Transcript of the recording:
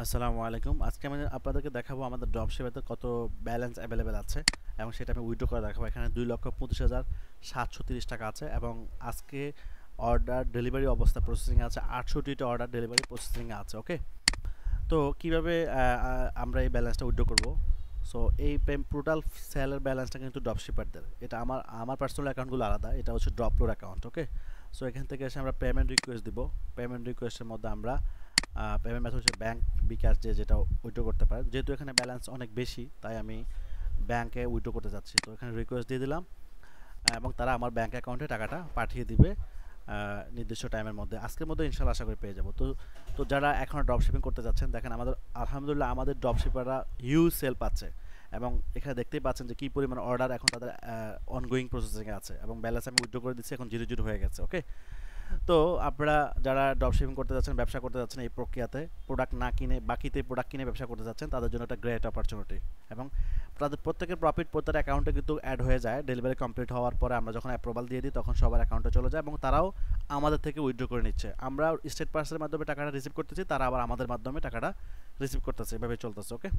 আসসালামু আলাইকুম। আজকে আমি আপনাদেরকে দেখাবো আমাদের ড্রপশিপেতে কত ব্যালেন্স অ্যাভেলেবেল আছে এবং সেটা আমি উইথড্র করে দেখাবো। এখানে 2,25,730 টাকা আছে এবং আজকে অর্ডার ডেলিভারি অবস্থা প্রসেসিং আছে 68টা অর্ডার ডেলিভারি প্রসেসিং আছে। ওকে, তো কিভাবে আমরা এই ব্যালেন্সটা উইথড্র করব? সো এই টোটাল সেলের ব্যালেন্সটা কিন্তু ড্রপশিপারদের, এটা আমার পার্সোনাল অ্যাকাউন্টগুলো আলাদা, এটা হচ্ছে ড্রপলোর অ্যাকাউন্ট। ওকে, সো এখান থেকে এসে আমরা পেমেন্ট রিকোয়েস্ট দিব। পেমেন্ট রিকোয়েস্টের মধ্যে আমরা পেমেন্ট মেথড হচ্ছে ব্যাংক, বিকাশ, যেটা উইথড্র করতে পারে। যেহেতু এখানে ব্যালেন্স অনেক বেশি তাই আমি ব্যাংকে উইথড্র করতে যাচ্ছি, তো এখানে রিকোয়েস্ট দিয়ে দিলাম এবং তারা আমার ব্যাংক অ্যাকাউন্টে টাকাটা পাঠিয়ে দিবে নির্দিষ্ট টাইমের মধ্যে। আজকের মধ্যে ইনশাল্লাহ আশা করি পেয়ে যাবো। তো তো যারা এখনও ড্রপ শিপিং করতে যাচ্ছেন, দেখেন আমাদের আলহামদুলিল্লাহ আমাদের ড্রপ শিপাররা হিউজ সেল পাচ্ছে এবং এখানে দেখতেই পাচ্ছেন যে কী পরিমাণ অর্ডার এখন তাদের অনগোয়িং প্রসেসিংয়ে আছে এবং ব্যালেন্স আমি উইথড্র করে দিচ্ছি, এখন জিরো জিরো হয়ে গেছে। ওকে, তো আপনারা যারা ড্রপশিপিং করতে যাচ্ছেন, ব্যবসা করতে যাচ্ছেন, এই প্রক্রিয়াতে প্রোডাক্ট না কিনে বাকিতে প্রোডাক্ট কিনে ব্যবসা করতে যাচ্ছেন, তাদের জন্য একটা গ্রেট অপরচুনিটি এবং তাদের প্রত্যেকের প্রফিট প্রত্যেকের অ্যাকাউন্টে কিন্তু অ্যাড হয়ে যায়। ডেলিভারি কমপ্লিট হওয়ার পরে আমরা যখন অ্যাপ্রুভাল দিয়ে দিই তখন সবার অ্যাকাউন্টে চলে যায় এবং তারাও আমাদের থেকে উইথড্র করে নিচ্ছে। আমরা স্টেট পার্সের মাধ্যমে টাকাটা রিসিভ করতেছি, তারা আবার আমাদের মাধ্যমে টাকাটা রিসিভ করতেছে, এভাবে চলতেছে। ওকে,